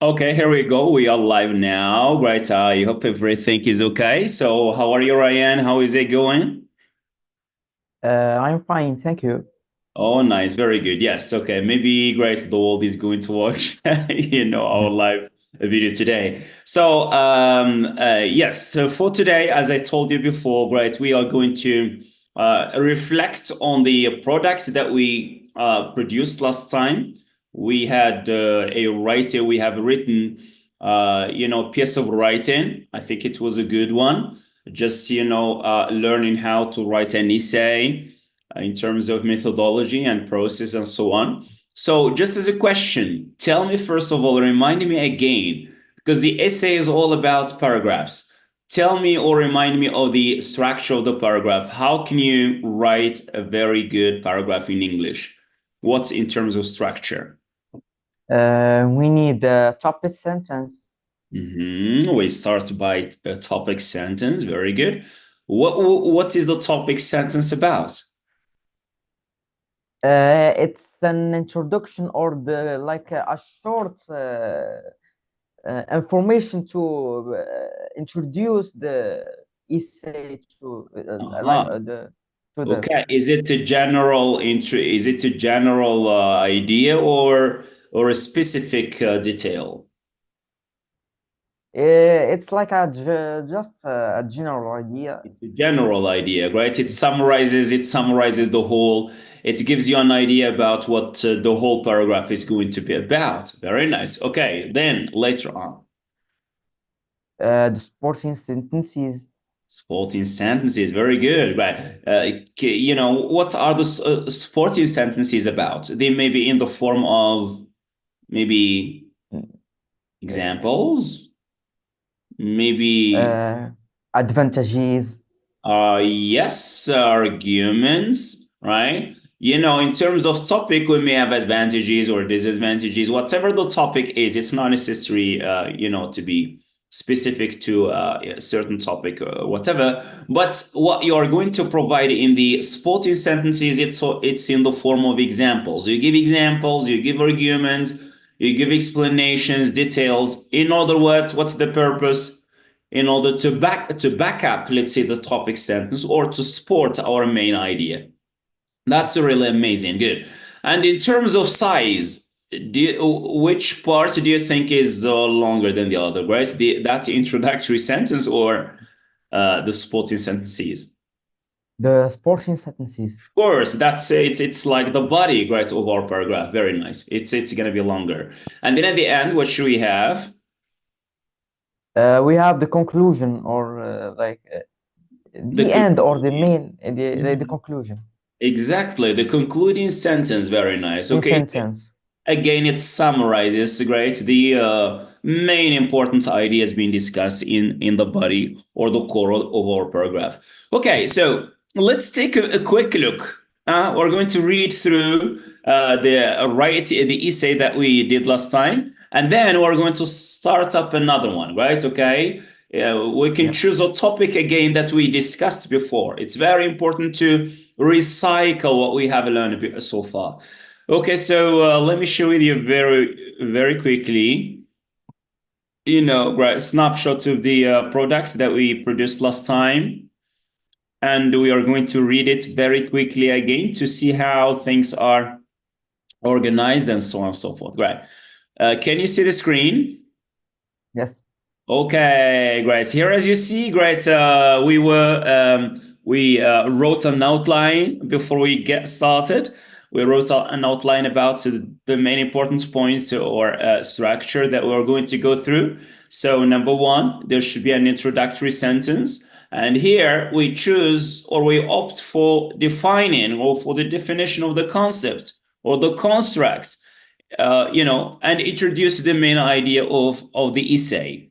Okay, here we go. We are live now. Great. I hope everything is okay. So, how are you, Ryan? How is it going? I'm fine, thank you. Oh, nice. Very good. Yes. Okay. Maybe Grace the world is going to watch, our live video today. So, yes. So for today, as I told you before, great, we are going to reflect on the products that we produced last time. We had a writer. We have written, piece of writing. I think it was a good one. Just learning how to write an essay in terms of methodology and process and so on. So, just as a question, tell me first of all, remind me again, because the essay is all about paragraphs. Tell me or remind me of the structure of the paragraph. How can you write a very good paragraph in English? What's in terms of structure? We need a topic sentence. We start by a topic sentence. Very good. What is the topic sentence about? It's an introduction or the like a short information to introduce the essay to Uh-huh. the to the. Okay, is it a general Is it a general idea or a specific detail? It's like just a general idea. It's a general idea, right? It summarizes the whole. It gives you an idea about what the whole paragraph is going to be about. Very nice. Okay, then later on, The supporting sentences. 14 sentences. Very good. Right. What are the 14 sentences about? They may be in the form of maybe uh, examples. Maybe, uh, Advantages. yes, arguments, right? In terms of topic, we may have advantages or disadvantages. Whatever the topic is, it's not necessary, to be specific to a certain topic or whatever. But what you are going to provide in the supporting sentences, it's in the form of examples. You give examples, you give arguments, you give explanations, details. In other words, what's the purpose? In order to back up, let's say, the topic sentence or to support our main idea. That's really amazing. Good. And in terms of size, which part do you think is longer than the other, right? That introductory sentence or the supporting sentences? The supporting sentences. Of course, that's it's like the body, right, of our paragraph. Very nice. It's gonna be longer. And then at the end, what should we have? We have the conclusion or The the end or the concluding. main the conclusion Exactly, the concluding sentence. Very nice. in Okay, sentence. again, it summarizes, great, the main important ideas being discussed in the body or the core of our paragraph. Okay, so let's take a quick look. We're going to read through the essay that we did last time, and then we're going to start up another one, right? Okay. We can Yeah. choose a topic again that we discussed before. It's very important to recycle what we have learned so far. Okay, so let me share with you very, very quickly, right, snapshots of the products that we produced last time. And we are going to read it very quickly again to see how things are organized and so on and so forth. Right. Can you see the screen? Yes. Okay, great. Here, as you see, great. We wrote an outline before we get started. We wrote an outline about the main important points or structure that we're going to go through. So, number one, there should be an introductory sentence, and here we choose or we opt for defining or for the definition of the concept or the constructs, and introduce the main idea of the essay.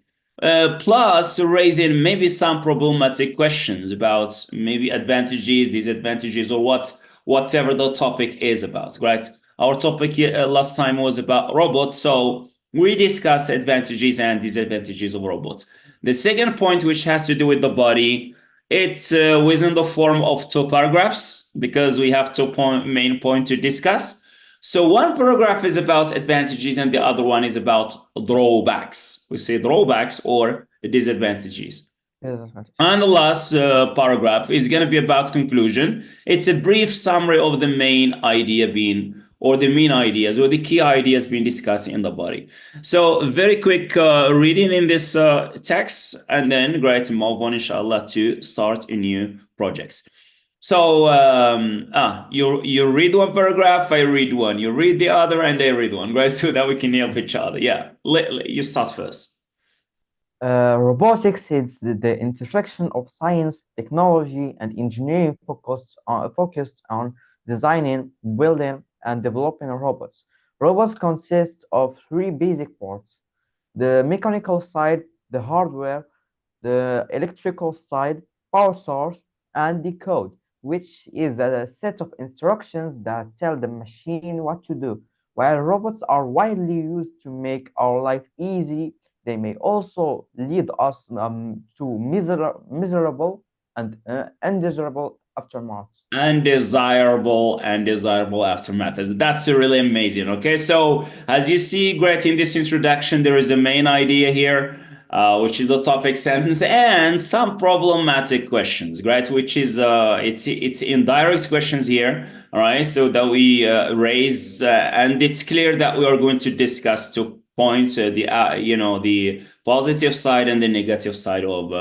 Plus, raising maybe some problematic questions about maybe advantages, disadvantages, or whatever the topic is about. Right? Our topic last time was about robots, so we discussed advantages and disadvantages of robots. The second point, which has to do with the body, it's within the form of two paragraphs because we have two main point to discuss. So one paragraph is about advantages and the other one is about drawbacks. We say drawbacks or disadvantages. Disadvantage. And the last paragraph is going to be about conclusion. It's a brief summary of the main idea being, or the main ideas, or the key ideas being discussed in the body. So very quick reading in this text, and then great to move on, inshallah, to start a new projects. So you read one paragraph, I read one. You read the other, and I read one, right? So that we can help each other. Yeah, you start first. Robotics is the intersection of science, technology, and engineering focused on designing, building, and developing robots. Robots consist of three basic parts: the mechanical side, the hardware, the electrical side, power source, and the code, which is a set of instructions that tell the machine what to do. While robots are widely used to make our life easy, they may also lead us to miserable and undesirable aftermaths. Undesirable aftermath. That's really amazing. Okay, so as you see, great, in this introduction there is a main idea here, which is the topic sentence and some problematic questions, great, which is it's indirect questions here. All right, so that we raise, and it's clear that we are going to discuss two points, the positive side and the negative side of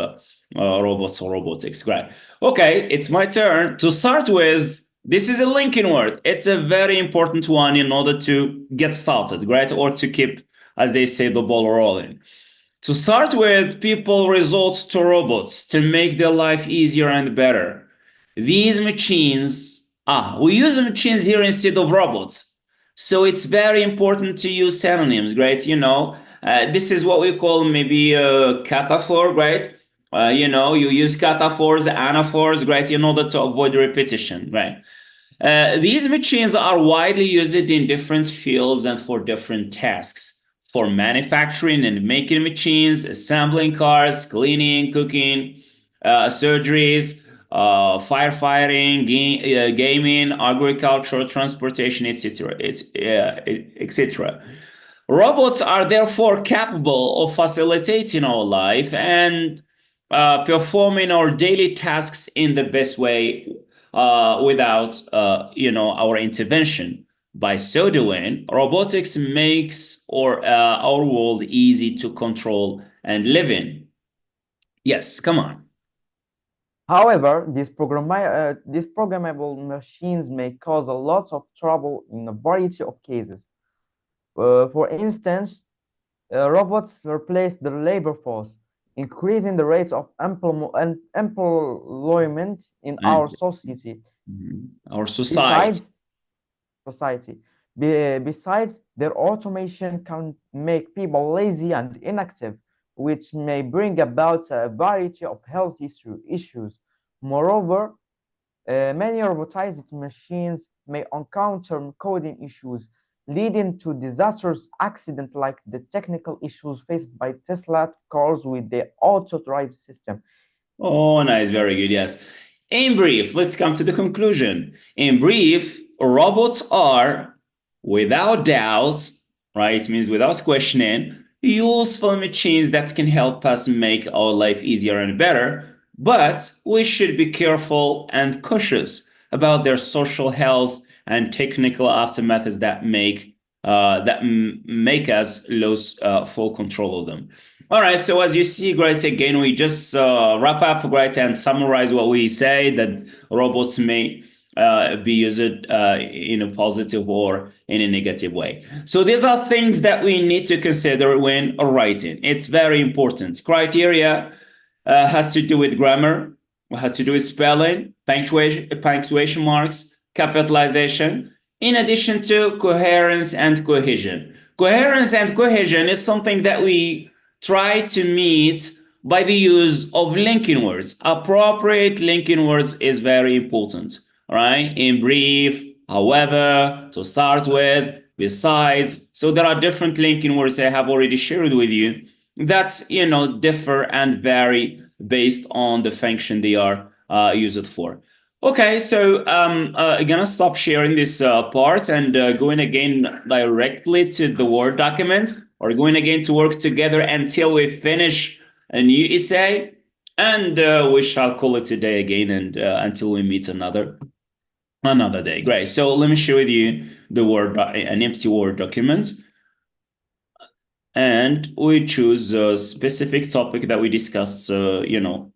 robots or robotics. Great. Okay, it's my turn to start with. This is a linking word. It's a very important one in order to get started, right? Or to keep, as they say, the ball rolling. To start with, people resort to robots to make their life easier and better. These machines, we use machines here instead of robots. So it's very important to use synonyms, right? This is what we call maybe a cataphor, right? You use cataphors, anaphors, right, in order to avoid repetition, right? These machines are widely used in different fields and for different tasks. For manufacturing and making machines, assembling cars, cleaning, cooking, surgeries, firefighting, gaming, agriculture, transportation, etc. Etc. Robots are therefore capable of facilitating our life and performing our daily tasks in the best way without our intervention. By so doing, robotics makes our world easy to control and live in. Yes, come on. However, these programmable machines may cause a lot of trouble in a variety of cases. For instance, robots replace the labor force, increasing the rates of employment in our And society. our society. Besides, society. Besides, their automation can make people lazy and inactive, which may bring about a variety of health issues. Moreover, many robotized machines may encounter coding issues, leading to disastrous accidents like the technical issues faced by Tesla cars with the auto drive system. Oh, nice. Very good. Yes. In brief, let's come to the conclusion. In brief, robots are, without doubt, right? It means without questioning, useful machines that can help us make our life easier and better. But we should be careful and cautious about their social health and technical aftermaths that make us lose full control of them. All right, so as you see, Grace, again, we just wrap up, right, and summarize what we say, that robots may be used in a positive or in a negative way. So these are things that we need to consider when writing. It's very important. Criteria has to do with grammar, has to do with spelling, punctuation marks, capitalization, in addition to coherence and cohesion. Coherence and cohesion is something that we try to meet by the use of linking words. Appropriate linking words is very important. All right. In brief, however, to start with, besides. So there are different linking words I have already shared with you that differ and vary based on the function they are used for. Okay, so I'm gonna stop sharing this part and going again directly to the Word document, or going again to work together until we finish a new essay, and we shall call it a day again, and until we meet another day. Great. So let me share with you the an empty Word document, and we choose a specific topic that we discussed,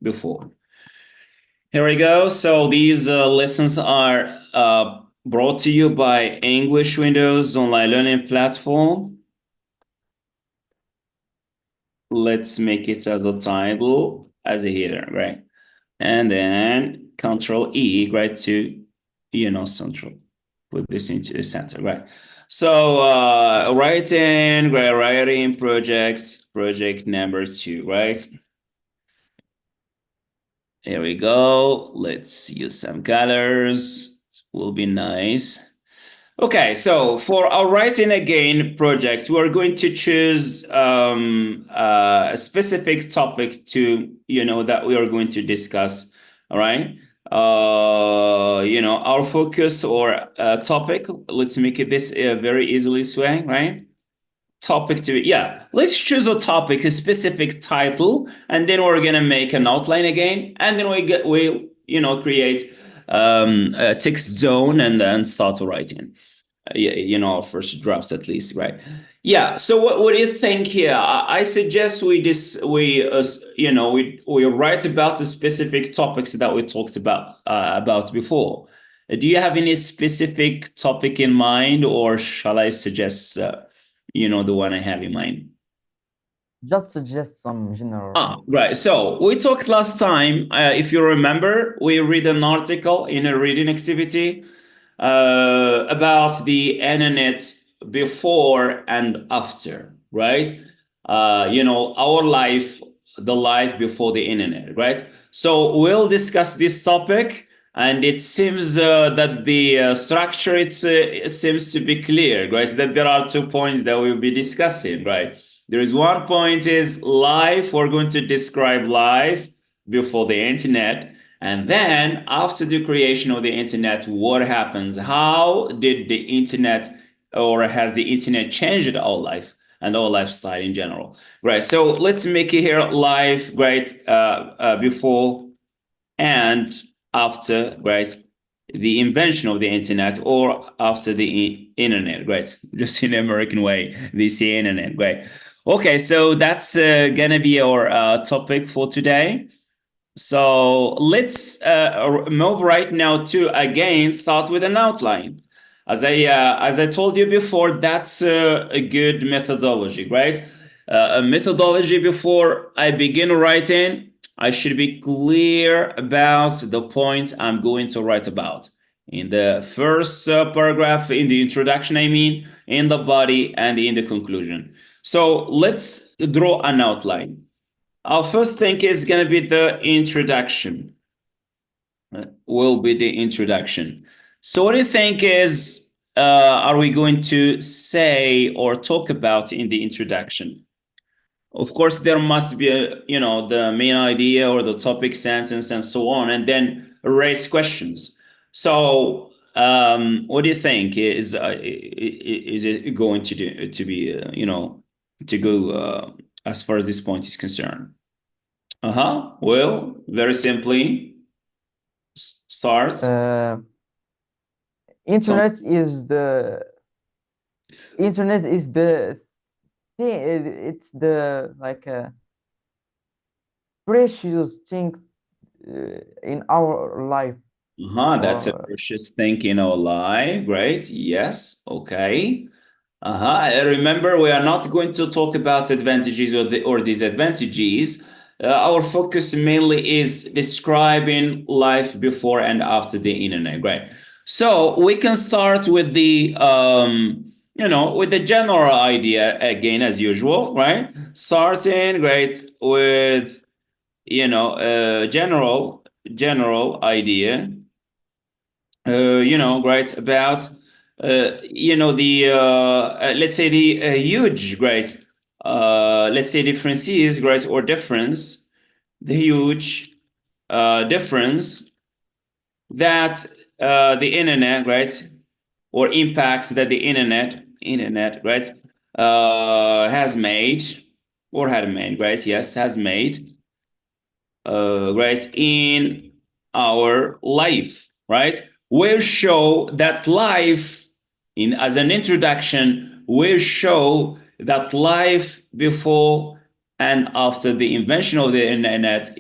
before. Here we go. So these lessons are brought to you by English Windows online learning platform. Let's make it as a title, as a header, right? And then Control E, right, to, central. Put this into the center, right? So writing project number 2, right? Here we go. Let's use some colors. It will be nice. Okay, so for our writing again projects, we are going to choose a specific topic to, that we are going to discuss. All right. Our focus or topic. Let's make it this very easily sway, right? Topic to, yeah, let's choose a topic, a specific title, and then we're gonna make an outline again, and then we'll create a text zone and then start writing. Our first drafts at least, right? Yeah. So what do you think here? I suggest we write about the specific topics that we talked about before. Do you have any specific topic in mind, or shall I suggest the one I have in mind? Just suggest some general. Right. So we talked last time, if you remember, we read an article in a reading activity about the internet before and after, right? Our life, the life before the internet, right? So we'll discuss this topic, and it seems that the structure it seems to be clear, right? That there are 2 points that we'll be discussing, right? There is one point is life. We're going to describe life before the internet. And then after the creation of the internet, what happens? How did the internet, or has the internet changed our life and our lifestyle in general? Right. So let's make it here life, right? Before and after, right? The invention of the internet, or after the internet, right? Just in the American way, they say internet, right? Okay, so that's gonna be our topic for today. So let's move right now to again start with an outline. As I told you before, that's a good methodology, right? A methodology before I begin writing, I should be clear about the points I'm going to write about. In the first paragraph, in the introduction, I mean, in the body, and in the conclusion. So let's draw an outline. Our first thing is going to be the introduction. Will be the introduction. So what do you think are we going to say or talk about in the introduction? Of course, there must be the main idea or the topic sentence and so on, and then raise questions. So what do you think is it going to be to go as far as this point is concerned? Well, very simply, start. Uh, So, internet is the internet is the thing. It's the like a precious thing in our life. that's a Or precious thing in our life. Great. Yes. Okay. Remember, we are not going to talk about advantages or disadvantages. Our focus mainly is describing life before and after the internet, right? So we can start with with the general idea again, as usual, right? Starting, great, with general idea, right, about the let's say the huge, right, let's say differences, right, or difference, the huge difference that the internet, right, or impacts that the internet, right, has made or had made, right? Yes, has made, right, in our life, right? We'll show that life, in as an introduction, will show that life before and after the invention of the internet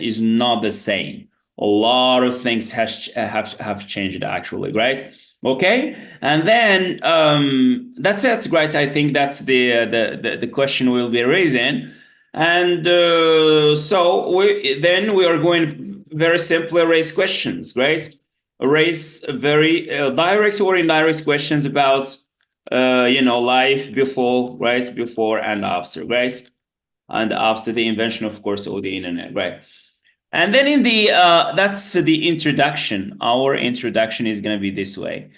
is not the same. A lot of things have changed actually, right? Okay, and then that's it, right? I think that's the question we'll be raising. And so we are going very simply raise questions, right? Raise very direct or indirect questions about life before, right? Before and after, right? And after the invention, of course, of the internet, right? And then in the that's the introduction. Our introduction is going to be this way.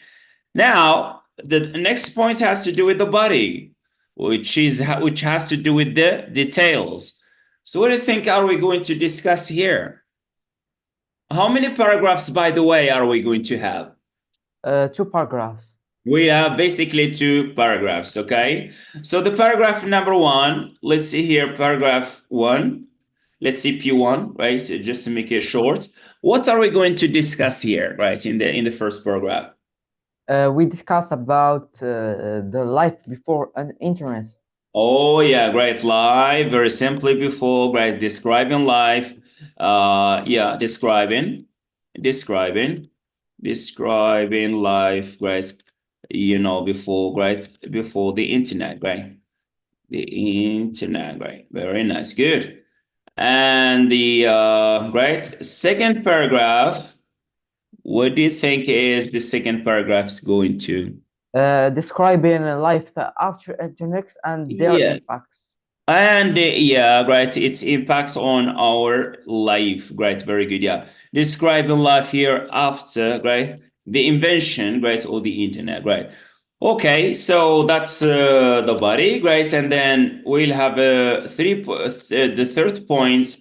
Now, the next point has to do with the body, which has to do with the details. So, what do you think are we going to discuss here? How many paragraphs, by the way, are we going to have? Two paragraphs. We have basically two paragraphs, okay? So the paragraph number one, let's see here, paragraph one. Let's see P1, right? So just to make it short. What are we going to discuss here, right? In the first paragraph. We discussed about the life before an internet. Oh yeah, great. Live, very simply before, right? Describing life. Yeah, describing, describing life, right? Before, right? Before the internet, right? The internet, right? Very nice, good. And the right second paragraph. What do you think is the second paragraph's going to? Describing life after internet and their Yeah. impacts. And yeah, right. Its impacts on our life. Right. Very good. Yeah. Describing life here after, right? The invention, right? Or the internet, right? Okay. So that's the body, right? And then we'll have the third point,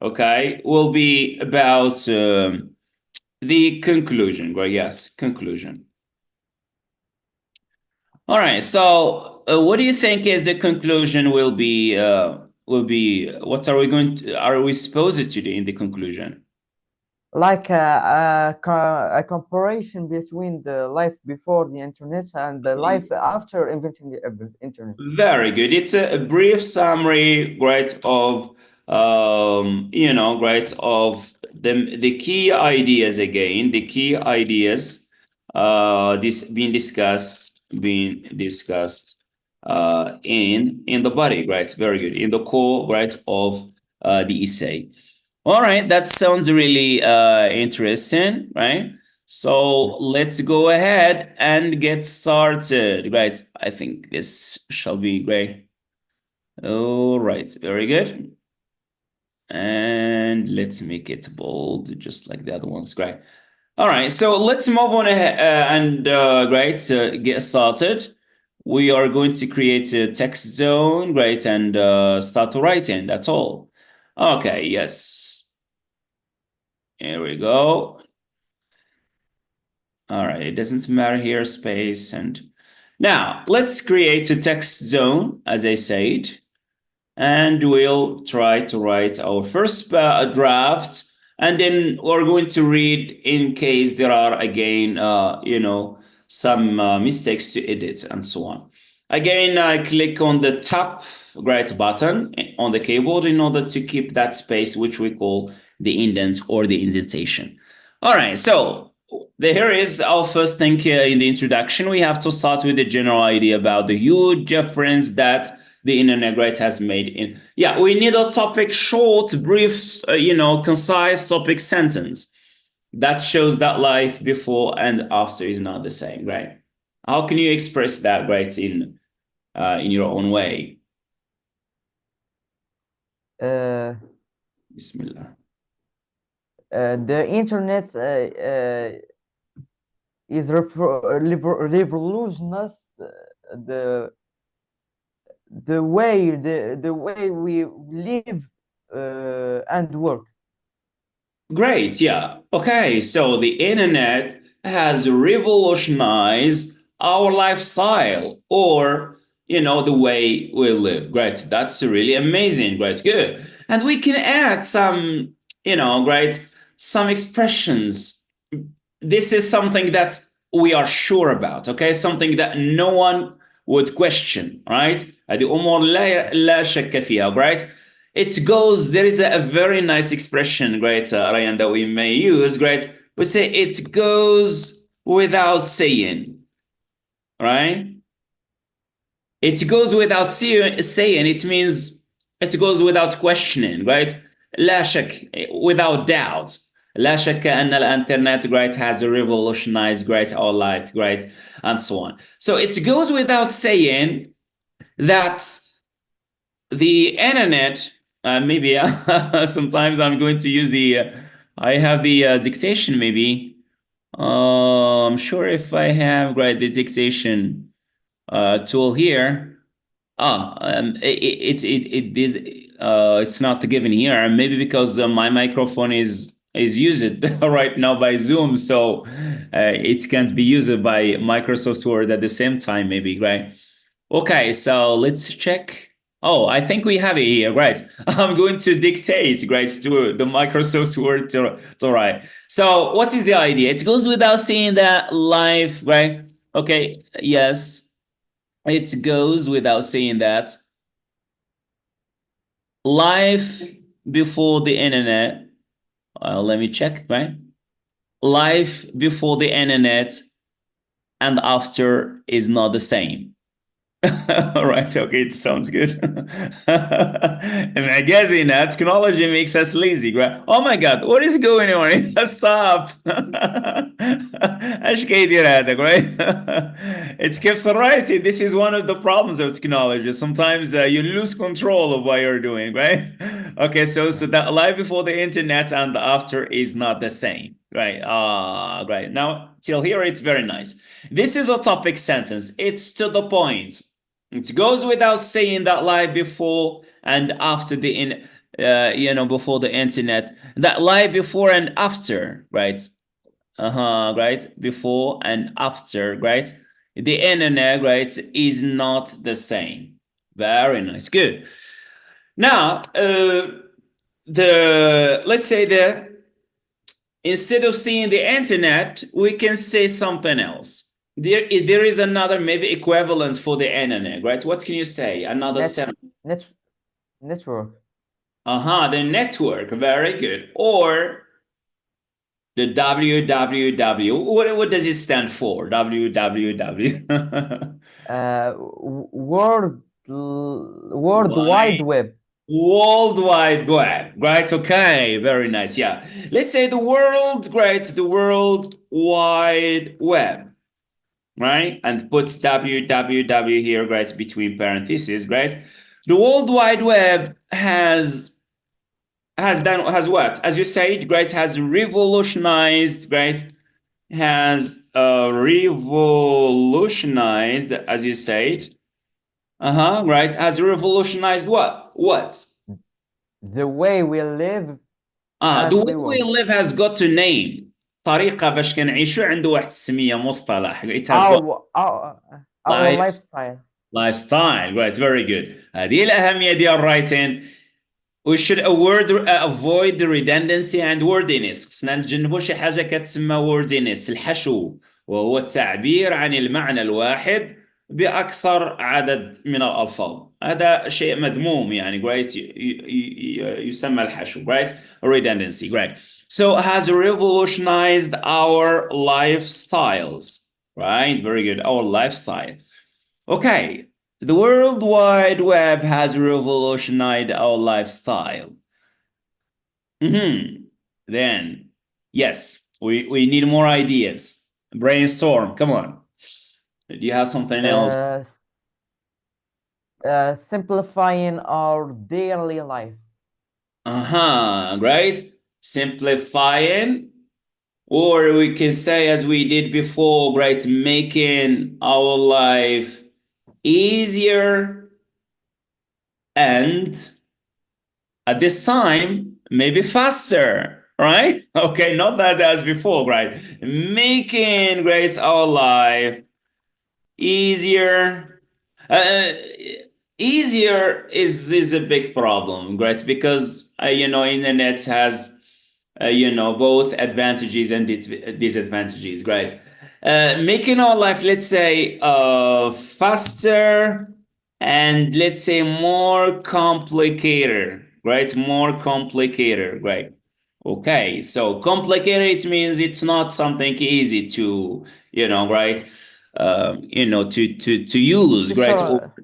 okay, will be about the conclusion, right? Yes. Conclusion. All right. So, what do you think is the conclusion will be? What are we going to? Are we supposed to do in the conclusion? Like a comparison between the life before the internet and the life after inventing the internet. Very good. It's a brief summary, right, of right, of the key ideas again, the key ideas this being discussed in the body, right? Very good. In the core, right, of the essay. All right, that sounds really interesting, right? So let's go ahead and get started, right? I think this shall be great. All right, very good. And let's make it bold, just like the other ones. Great. All right, so let's move on ahead and great, get started. We are going to create a text zone, great, and start writing. That's all. Okay, yes. Here we go. All right, it doesn't matter here, space. And now let's create a text zone, as I said, and we'll try to write our first draft. And then we're going to read in case there are, again, some mistakes to edit and so on. Again, I click on the top right button on the keyboard in order to keep that space, which we call the indent or the indentation. All right, so here is our first thing here in the introduction. We have to start with the general idea about the huge difference that the internet great has made in. Yeah, we need a topic, short, brief, concise topic sentence that shows that life before and after is not the same, right? How can you express that, right, in your own way? Uh, Bismillah. the internet is revolutionized the the way we live and work. Great, yeah. Okay, so the internet has revolutionized our lifestyle or, the way we live. Great. That's really amazing. Great, good. And we can add some, great, some expressions. This is something that we are sure about, okay? Something that no one would question, right? هذه أمور لا شك فيها, right? It goes, there is a very nice expression, great, Ryan, that we may use, great. We say it goes without saying, right? It goes without saying, it means it goes without questioning, right? لا شك, without doubt. لا شك أن الإنترنت, great, has revolutionized, great, our life, great, and so on. So it goes without saying that the internet, maybe sometimes I'm going to use I have the dictation maybe. I'm sure if I have, right, the dictation tool here. It is it's not given here. Maybe because my microphone is used right now by Zoom, so it can't be used by Microsoft Word at the same time. Maybe, right? Okay, so let's check. Oh, I think we have it here, right? I'm going to dictate, right, to the Microsoft Word to write. So, what is the idea? It goes without saying that live, right? Okay, yes, it goes without saying that life before the internet. Let me check, right? Life before the internet and after is not the same. All right, okay, it sounds good. Imagine that technology makes us lazy, right? Oh my God, what is going on? Stop. ايش قاعد يدير هذا, right? It keeps rising. This is one of the problems of technology. Sometimes you lose control of what you're doing, right? Okay, so that life before the internet and after is not the same, right? Right. Now, till here, it's very nice. This is a topic sentence. It's to the point. It goes without saying that life before and after before the internet, that life before and after, right? Right? Before and after, right? The internet, right, is not the same. Very nice. Good. Now, let's say that instead of seeing the internet, we can say something else. There is another maybe equivalent for the internet, right? What can you say? Another Net, seven. net, network. The network. Very good. Or the www. What does it stand for? www. World Wide Why? Web. World Wide Web, right? Okay, very nice. Yeah. Let's say the world, great, the World Wide Web, right? And puts www here, right, between parentheses, right? The World Wide Web has what? As you said, right, has revolutionized, right? Has revolutionized, as you said. Right, has revolutionized what? What? The way we live The and way we we work. live has got to name. طريقة باش كنعيشو عنده واحد السمية, مصطلح. It has got Our life, lifestyle. lifestyle. Right, very good. هذه الأهمية ديال writing. We should avoid the redundancy and wordiness. خصنا نتجنبوا شي حاجة كتسمى wordiness, الحشو, وهو التعبير عن المعنى الواحد بأكثر عدد من الألفاظ. هذا شيء مذموم يعني, right? يسمى الحشو, right? Redundancy, right? So it has revolutionized our lifestyles, right? Very good. Our lifestyle. Okay, the World Wide Web has revolutionized our lifestyle. Then, yes, we need more ideas. Brainstorm, come on. Do you have something else? Uh, Simplifying our daily life. Right? Simplifying, or we can say, as we did before, right, making our life easier and at this time maybe faster, right? Okay, not that as before, right? Making, right, our life easier. Uh, Easier is a big problem, right? Because internet has both advantages and disadvantages, right? Making our life, let's say, faster and let's say more complicated, right? More complicated, right? Okay, so complicated means it's not something easy to, right? To use, right? Or Sure.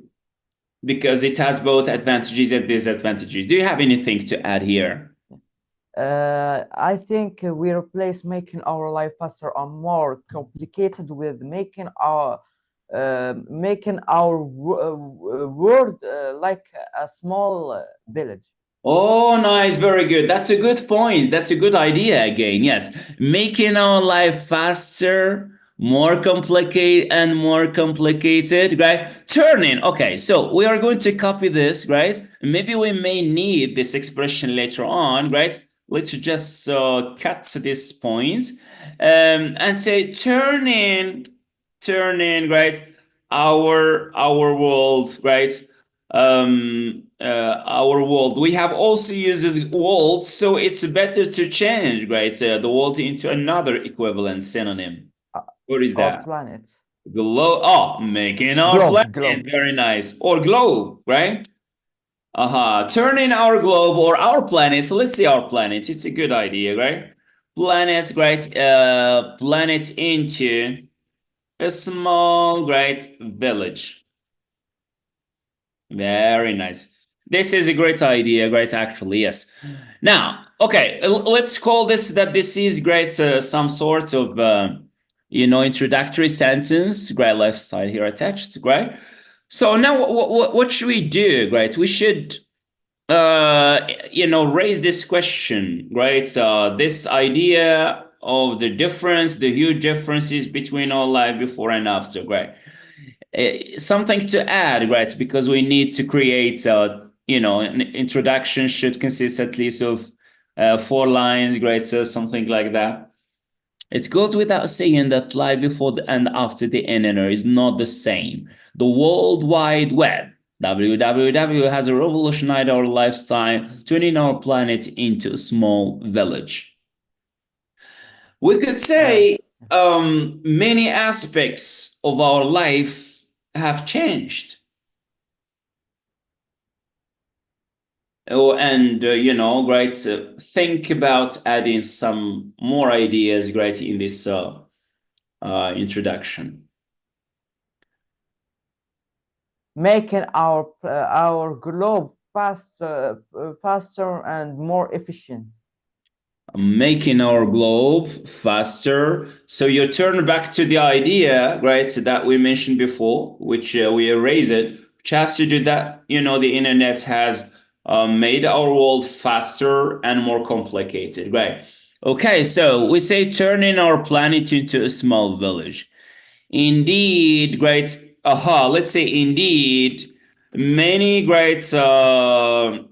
because it has both advantages and disadvantages. Do you have anything to add here? I think we replace making our life faster and more complicated with making our world like a small village. Oh, nice. Very good. That's a good point. That's a good idea again. Yes. Making our life faster, more complicated and more complicated, right? Turning. Okay. So we are going to copy this, right? Maybe we may need this expression later on, right? Let's just cut this point and say turning, right? Our world, right? Our world. We have also used the world, so it's better to change, right? The world into another equivalent synonym. Uh, What is our that? planet. Globe. Oh, making our Globe, planet. globe. Very nice. Or globe, right? Turning our globe or our planet. So let's say our planet. It's a good idea, right? Planet, right? Planet into a small, great village. Very nice. This is a great idea, great actually, yes. Now, okay, let's call this that this is great, some sort of, introductory sentence, great left side here attached, great. So now what should we do, great? We should, raise this question, right? This idea of the difference, the huge differences between our life before and after, right? Something to add, right? Because we need to create, an introduction should consist at least of 4 lines, right? So something like that. It goes without saying that life before and after the internet is not the same. The World Wide Web, WWW, has revolutionized our lifestyle, turning our planet into a small village. We could Uh, say many aspects of our life have changed. Oh, and great. Think about adding some more ideas, great, in this introduction. Making our globe faster and more efficient. Making our globe faster. So you turn back to the idea, right, so that we mentioned before, which we erase it, which has to do that, the internet has made our world faster and more complicated, right? Okay, so we say turning our planet into a small village. Indeed, great. Let's say indeed, many great, great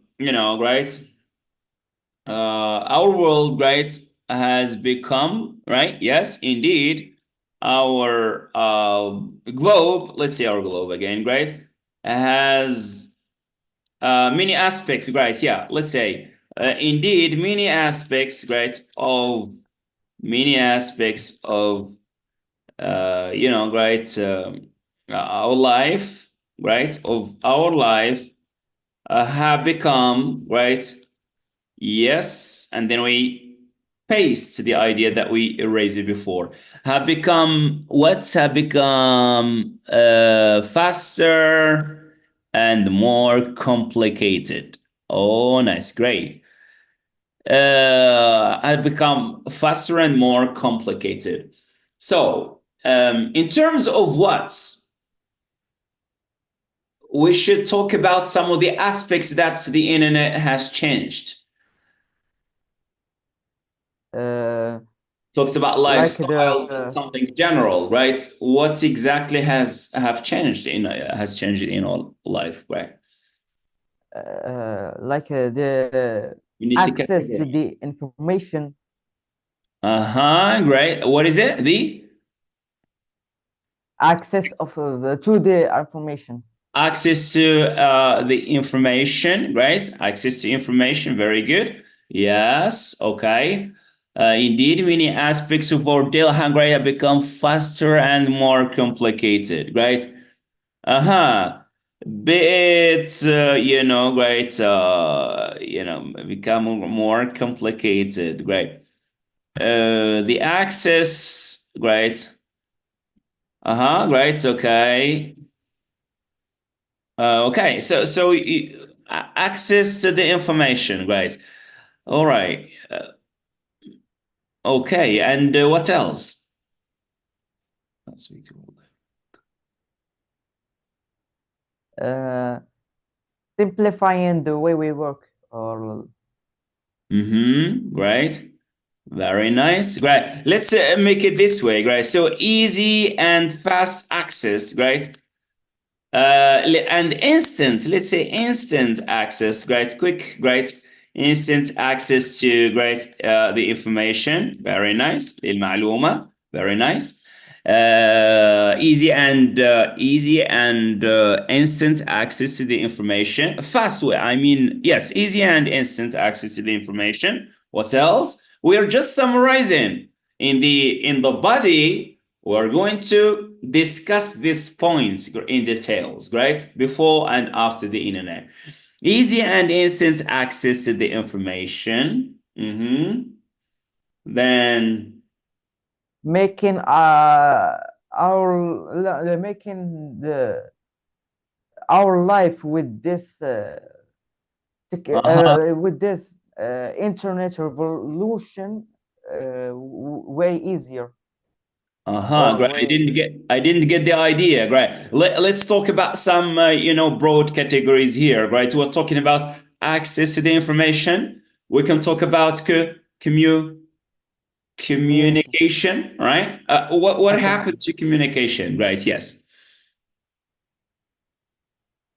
our world, right, has become, right, yes, indeed, our globe, let's say our globe again, right, has many aspects, right, yeah, let's say indeed many aspects, right, of many aspects of right, our life, right, of our life have become, right, yes, and then we paste the idea that we erased it before. Have become what? Have become faster and more complicated. Oh, nice, great. Have become faster and more complicated. So, in terms of what, we should talk about some of the aspects that the internet has changed. Uh, Talks about like lifestyles and the something general, right? What exactly has changed in our life, right? like the You need to access to categorize. the information, Great. What is it? The access of to the information. access to the information, right? Access to information. Very good. Yes. Okay. Indeed, many aspects of our daily life have become faster and more complicated, right? Uh-huh. Be it, right, become more complicated, right? The access, right? Uh-huh, right, okay. Okay, access to the information, right? All right. Okay, and what else? Let's speak to all. Uh, Simplifying the way we work, or Mm-hmm, right. Very nice. Great. Let's make it this way, right? So easy and fast access, right? And instant, let's say instant access, right? Quick, right? Instant access to, right, the information. Very nice. المعلومة. Very nice. Easy and instant access to the information. Fast way. I mean, yes, easy and instant access to the information. What else? We are just summarizing in the body. We're going to discuss these points in details, right? Before and after the internet. Easy and instant access to the information. Then, making making our life uh-huh, with this internet revolution way easier, or great. way I didn't get the idea. Great. Let's talk about some broad categories here, right? We're talking about access to the information. We can talk about communication. communication, right? What Okay. happened to communication, right? Yes.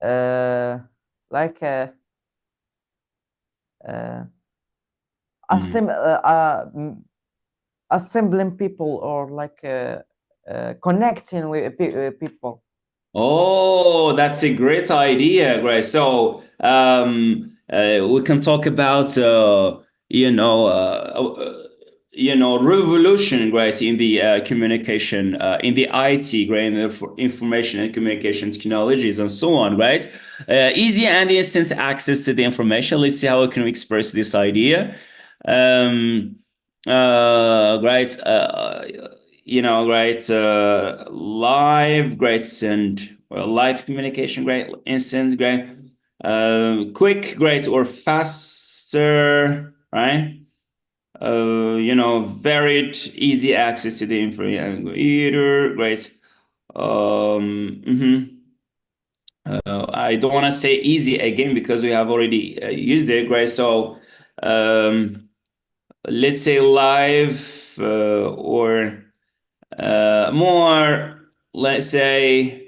uh like uh, Mhm. assim- uh, uh, mm, assembling people, or like connecting with people. Oh, that's a great idea, Grace. So we can talk about revolution, Grace, in the communication, in the IT, right, in the information and communication technologies, and so on, right? Easy and instant access to the information. Let's see how we can express this idea. Um, right. Right, live, great, and well, live communication, great, instant, great, quick, great, or faster, right? Varied, easy access to the info, either, great. Mhm. I don't want to say easy again because we have already used it, great. So, let's say live, or more, let's say,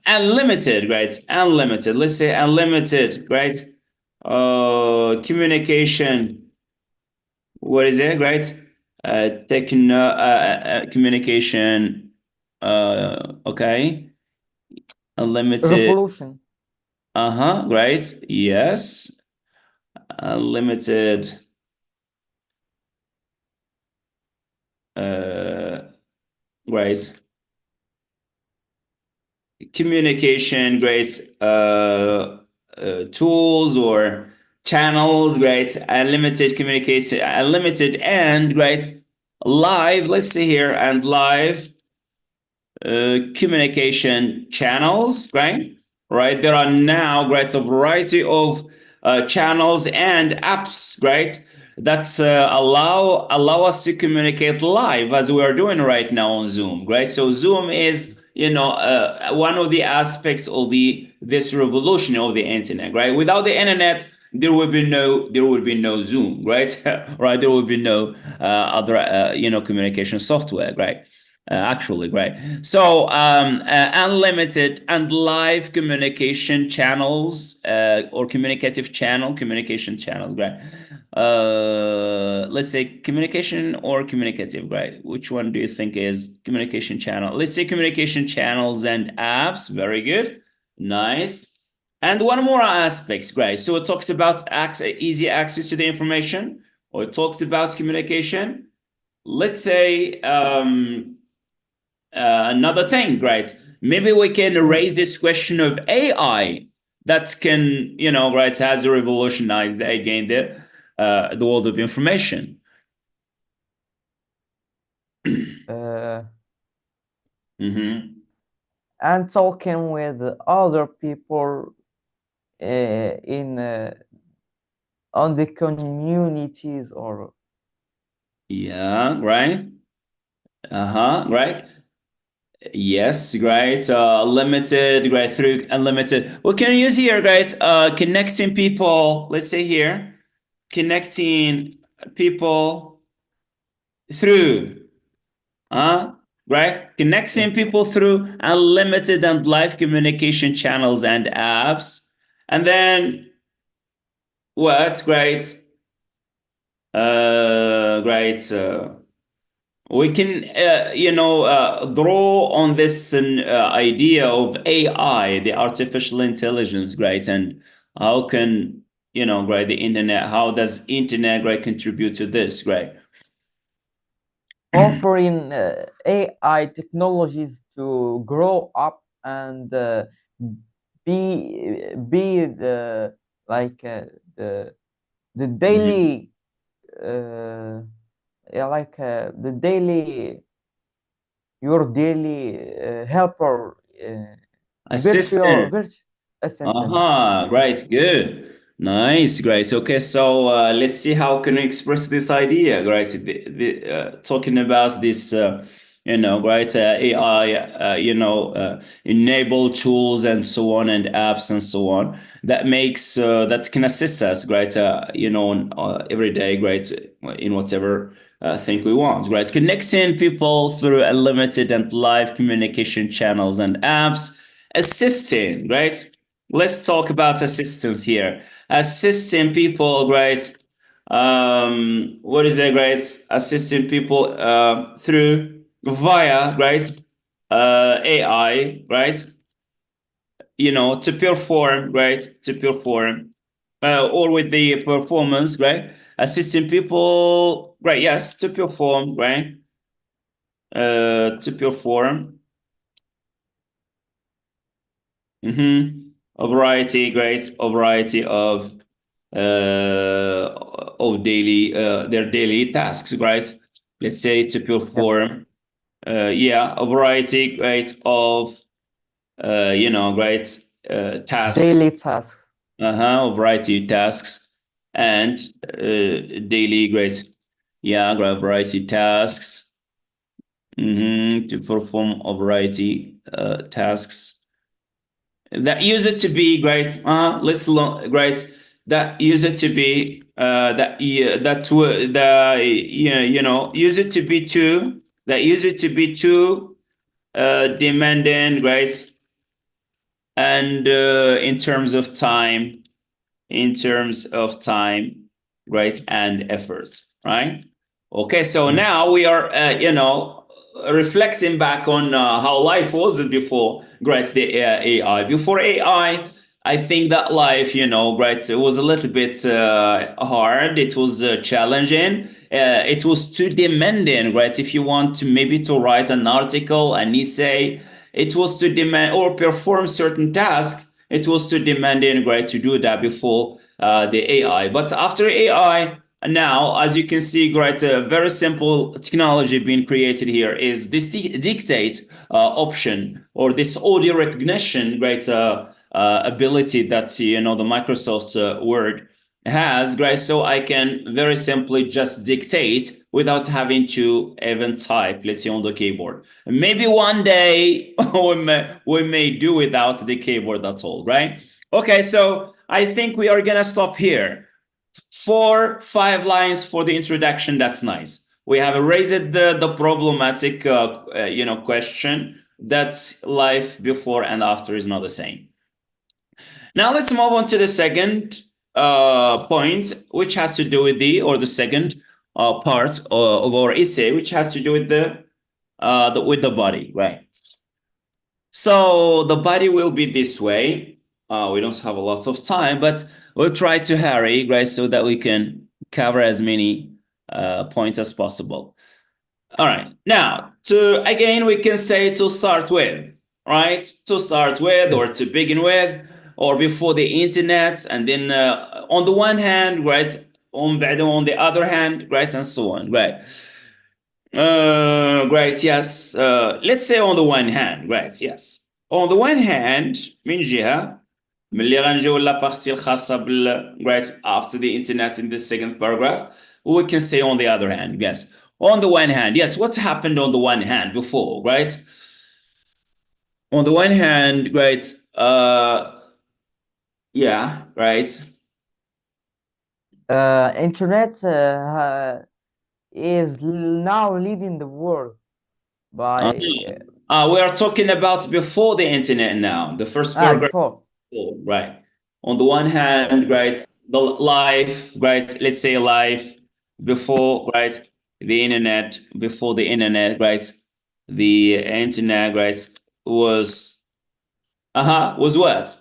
unlimited, right? Unlimited. Let's say unlimited, right? Communication. What is it, right? Communication. Okay. Unlimited. Revolution. Right. Yes. Unlimited. Right. Communication, great, tools or channels, great, unlimited communication, unlimited, and great, live, let's see here, and live communication channels, right? Right. There are now, right, a variety of channels and apps, right, that allow us to communicate live as we are doing right now on Zoom, right? So Zoom is one of the aspects of this revolution of the internet, right? Without the internet, there would be no Zoom, right? Right, there would be no other communication software, right? Actually, great. So, unlimited and live communication channels, or communication channels, great. Let's say communication or communicative, right? Which one do you think is communication channel? Let's say communication channels and apps. Very good. Nice. And one more aspect, great. So it talks about easy access to the information, or it talks about communication. Let's say, another thing, right? Maybe we can raise this question of AI that can, right, has revolutionized again the world of information. Uh, Mm-hmm. and talking with other people in on the communities or Yeah, right. Uh-huh, right. Yes, great. Limited, great, through unlimited. We can use here, guys, connecting people. Let's say here, connecting people through. Right? yeah. Connecting people through unlimited and live communication channels and apps. And then what? Great. Great. We can, draw on this idea of AI, the artificial intelligence, great, and how can, great, the internet, how does internet, great, contribute to this, great? Offering AI technologies to grow up and be the like the Mhm. daily yeah, like the daily your daily helper Assistant. virtual assistant. Uh-huh. Yeah. Right. Good. Nice. Great. Okay. So let's see how can we express this idea. Right. Talking about this, right, AI, enable tools and so on, and apps and so on, that makes that can assist us, right? Every day, great, in whatever thing we want, right? Connecting people through unlimited and live communication channels and apps, assisting, right? Let's talk about assistance here. Assisting people, right? What is it, right? Assisting people through via, right? AI, right? To perform, right? To perform, or with the performance, right? Assisting people, right? Yes, to perform, right? To perform. Mm-hmm. A variety, great, a variety of daily their daily tasks, right? Let's say to Yep. perform, yeah, a variety, right, of great Daily tasks, tasks. a variety of tasks, and daily, great, yeah, great variety tasks, to perform a variety tasks that use it to be great. Let's learn great. That use it to be use it to be too, that use it to be too demanding, great, and in terms of time, right, and efforts, right? Okay, so Yeah. now we are, reflecting back on how life was before, right, the AI. Before AI, I think that life, right, it was a little bit hard. It was challenging. It was too demanding, right? If you want to maybe to write an article, an essay, it was to demand or perform certain tasks. It was too demanding, right, to do that before the AI. But after AI, now, as you can see, right, a very simple technology being created here is this dictate option, or this audio recognition, right, ability that the Microsoft Word has, right? So I can very simply just dictate without having to even type, let's say, on the keyboard. Maybe one day we may do without the keyboard at all, right? Okay, so I think we are gonna stop here. 4, 5 lines for the introduction. That's nice. We have erased the problematic question that life before and after is not the same. Now let's move on to the second point, which has to do with the second part of our essay, which has to do with the body, right? So the body will be this way. We don't have a lot of time, but we'll try to hurry, right, so that we can cover as many points as possible. All right. Now, we can say to start with, right? To start with, Yes. or to begin with, or before the internet, and then on the one hand, right? On the other hand, right, and so on, right? Right. Yes. Let's say on the one hand, right? Yes. On the one hand, من جهة من اللي غنجيو لا بارتي الخاصة right after the internet in the second paragraph, we can say on the other hand, yes. On the one hand, yes, what happened on the one hand before, right? On the one hand, right, yeah, right. Internet is now leading the world Uh, by we are talking about before the internet now, the first paragraph. before. Oh, right. On the one hand, right, the life, right, let's say life before, right, before the internet, right, the internet, right, was, was what? So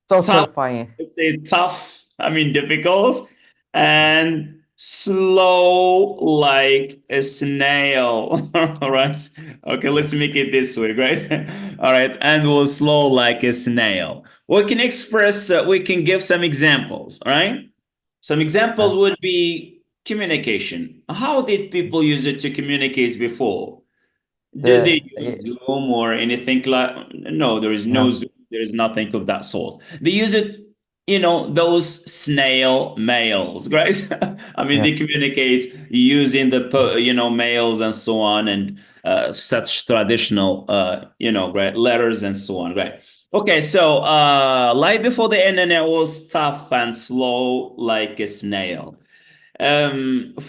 Tough, terrifying. let's say tough, I mean, difficult, and slow like a snail. All right. Okay, Yeah. let's make it this way, right? All right, and was slow like a snail. We can express, we can give some examples, all right? Some examples Uh, would be communication. How did people use it to communicate before? Did they use Zoom or anything like? No, there is no no. Zoom. There is nothing of that sort. They use it, those snail mails, right? I mean, Yeah. they communicate using mails and so on, and such traditional, right, letters and so on, right? Okay, so life before the internet was tough and slow like a snail.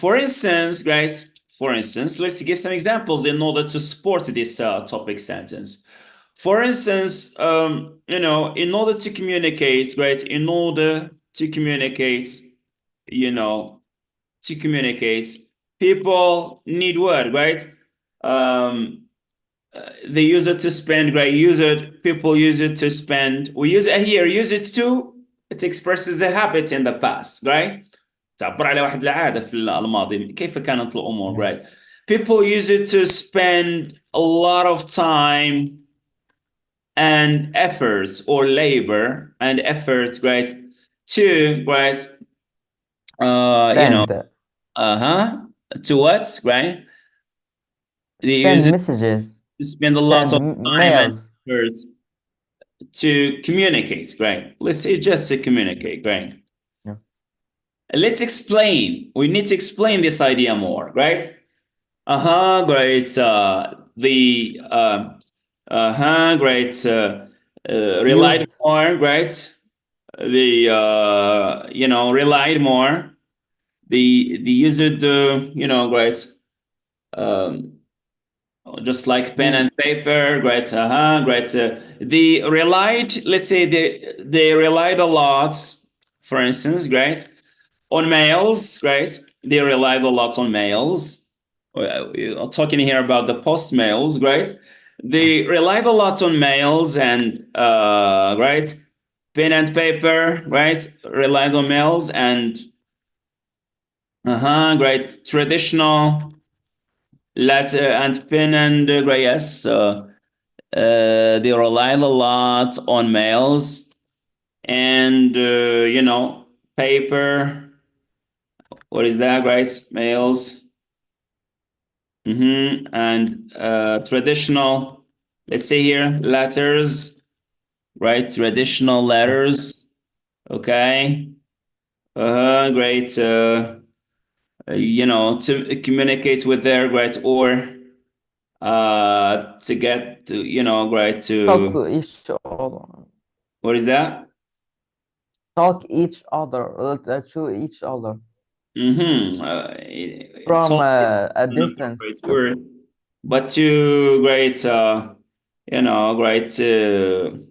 For instance, guys, let's give some examples in order to support this topic sentence. For instance, in order to communicate, right? In order to communicate, you know, to communicate, people need word, right? Um, they use it to spend, right? People use it to spend. We use it here, use it to, it expresses a habit in the past, right? تعبر على واحد العادة في الماضي كيف كانت الأمور Yeah. right people use it to spend a lot of time and efforts or labor and efforts right to right you know Send uh-huh to what right they use send it messages. to spend a lot Send of time and mails. effort to communicate right let's say just to communicate right Yeah. let's explain we need to explain this idea more right. Great. Great. Relied Used. more, great. Relied more. The used, great. Um, just like pen The and paper, great. Great. The relied, let's say they relied a lot, for instance, great, on mails, right? They relied a lot on mails. We are talking here about the post mails, right? uh, They relied a lot on mails and right, pen and paper, right? Relied on mails and great traditional letter and pen and yes. They relied a lot on mails and paper. What is that, right? Mails. And traditional, let's say here, letters, right? Traditional yeah. letters. Okay. Great. To communicate with their right or to get to, right Talk to each other. what is that? Talk each other. To each other. Mm-hmm. It's from all a not a distance. great word, but to great, great, great to,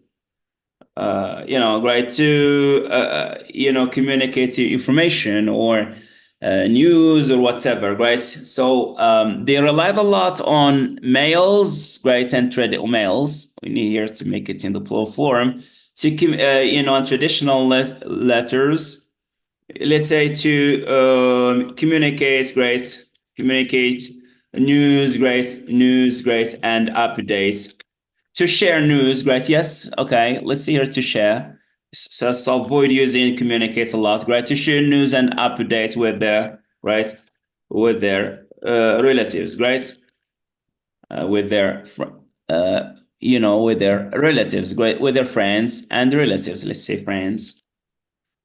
communicate information or news or whatever, right? So they relied a lot on mails, right, and mails. We need here to make it in the plural form to, traditional letters. Let's say to communicate, grace, communicate news, grace, and updates. To share news, grace. Yes, okay. Let's see here to share. So avoid using communicate a lot, right? To share news and updates with their right, with their relatives, grace, with their with their relatives, great, with their friends and relatives. Let's say friends,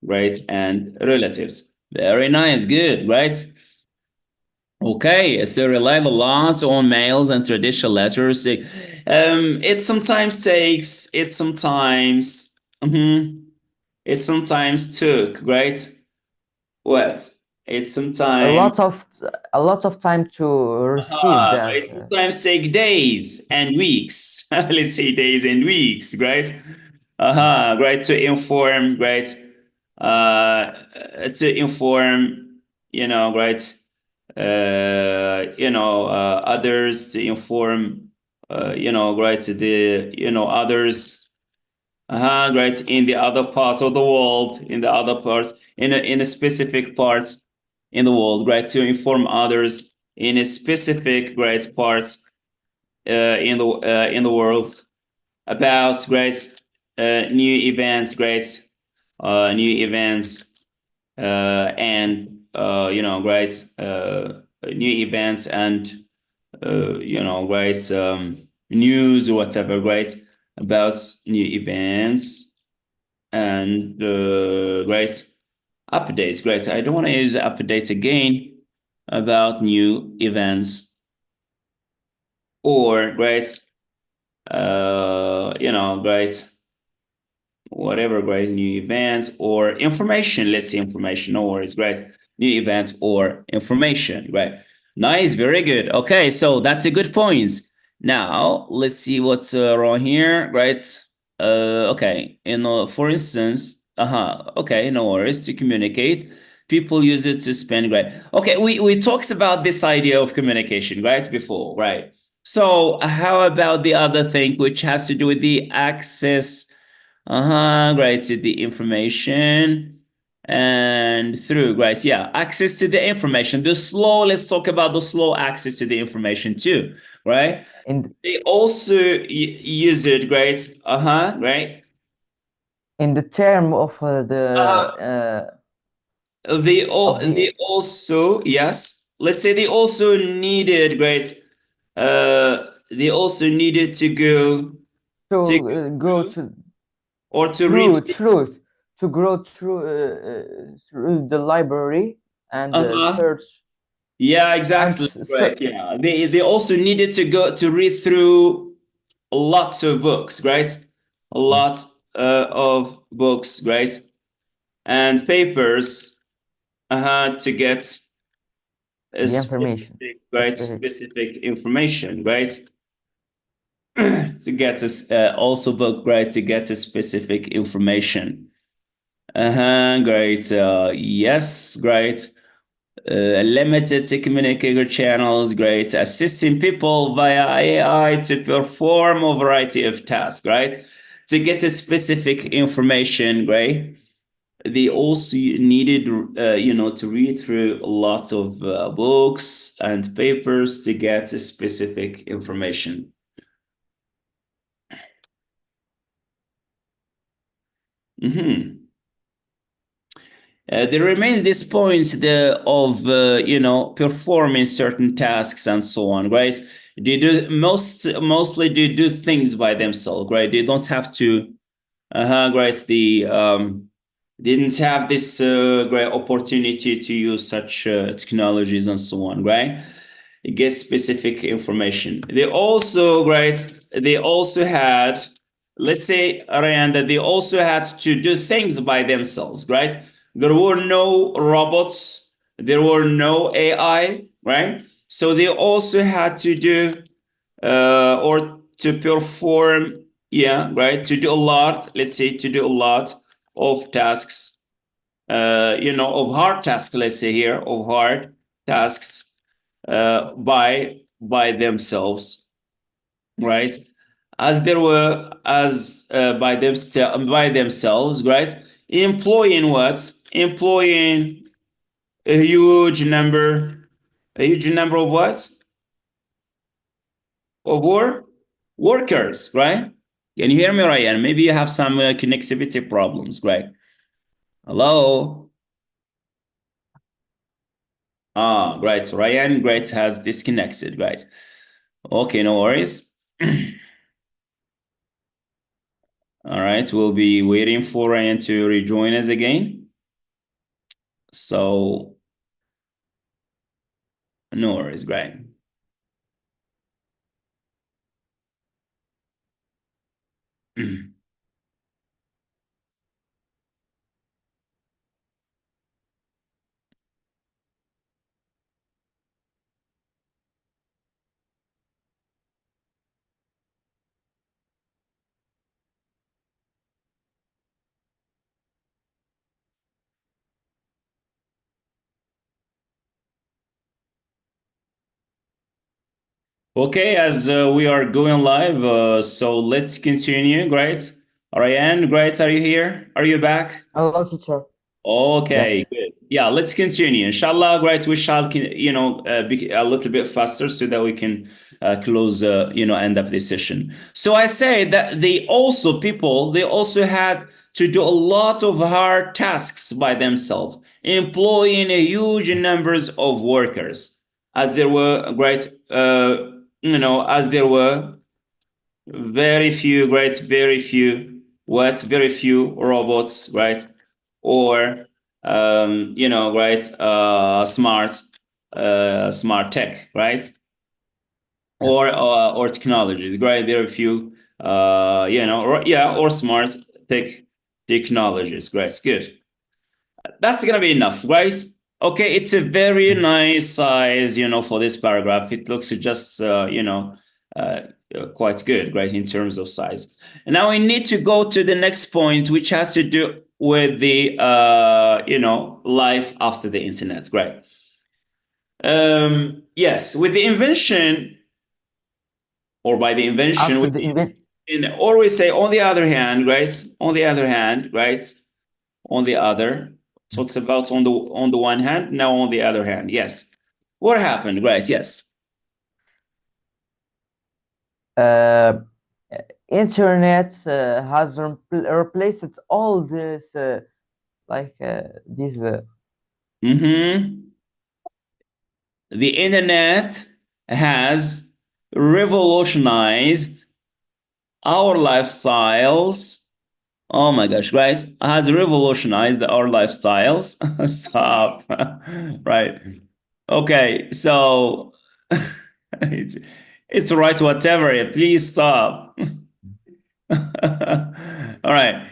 right, and relatives. Very nice, good, right? Okay, so rely a lot on mails and traditional letters. Mhm. It sometimes took, right? What? It A sometimes lot of time to receive that. it sometimes take days and weeks. Let's say days and weeks, right? Right, to inform, right? To inform, right? Others, to inform, right? Others, right? In the other parts of the world, in the other parts, in a specific parts in the world, right? To inform others in a specific, right, parts in the world about, right, new events, right? New events, and guys, new events and guys, news or whatever, guys, about new events and guys, updates, guys. I don't want to use updates again about new events or guys, guys, whatever, right? New events or information. Let's say information. No worries, right? New events or information, right? Nice, very good. Okay, so that's a good point. Now let's see what's wrong here, right? Okay, for instance, okay, no worries. To communicate, people use it to spend, right? Okay, we talked about this idea of communication, right, before, right? So how about the other thing, which has to do with the access, great. So the information and through, great. Yeah, access to the information. The slow, let's talk about the slow access to the information too, right? in They also use it, great. Right. in the term of the They also, yes. Let's say they also needed, great. They also needed to go to to go go through to or to read. through truth, to go through the library and Uh-huh. search Yeah, and exactly. Right. Yeah. They also needed to go to read through lots of books, right? A lot of books, right? And papers, to get a the information. specific, right? Specific. Specific information, right? To get us also book, right? To get a specific information. Great. Yes, great. Limited to communicator channels, great. Assisting people via AI to perform a variety of tasks, right? To get a specific information, right? They also needed, to read through lots of books and papers to get a specific information. Mhm. There remains this point of performing certain tasks and so on, right? They do mostly they do things by themselves, right? They don't have to, right? The didn't have this great opportunity to use such technologies and so on, right? Get specific information. They also, right? They also had, let's say, Ryan, that they also had to do things by themselves, right? There were no robots there were no AI, right? So they also had to do or to perform, yeah, right, to do a lot, let's say, to do a lot of tasks, of hard tasks, let's say here, of hard tasks by themselves, right? As there were as by themselves, right? Employing what? Employing a a huge number of what? Of workers, right? Can you hear me, Ryan? Maybe you have some connectivity problems, right? Hello. Ah, great. So Ryan, great, has disconnected, right? Okay, no worries. All right, we'll be waiting for Ryan to rejoin us again. So, no worries, great. Okay, as we are going live, so let's continue. Great. Ryan, great. Are you here? Are you back? Hello, teacher. Yes. Okay, good. Yeah, let's continue. Inshallah, great. We shall, be a little bit faster so that we can close, end up this session. So I say that they also had to do a lot of hard tasks by themselves, employing a huge numbers of workers, as there were as there were very few robots, right? Or right, smart tech, right? Yes. Or technologies, right? There are a few, or smart tech technologies. Great, good. That's gonna be enough, right? Okay, it's a very Mhm. nice size, for this paragraph. It looks just, uh, quite good, right, in terms of size. And now we need to go to the next point, which has to do with the, life after the internet. Great. Yes, with the invention, or by the invention, After the event, or we say on the other hand, right? On the other hand, right? On the other, talks about on the one hand, now on the other hand. Yes. What happened, right? Yes. uh, internet has replaced all this, these. Mm-hmm. The internet has revolutionized our lifestyles. Oh my gosh, guys, has revolutionized our lifestyles. Stop. Right. Okay, so it's, it's right, whatever. Please stop. All right.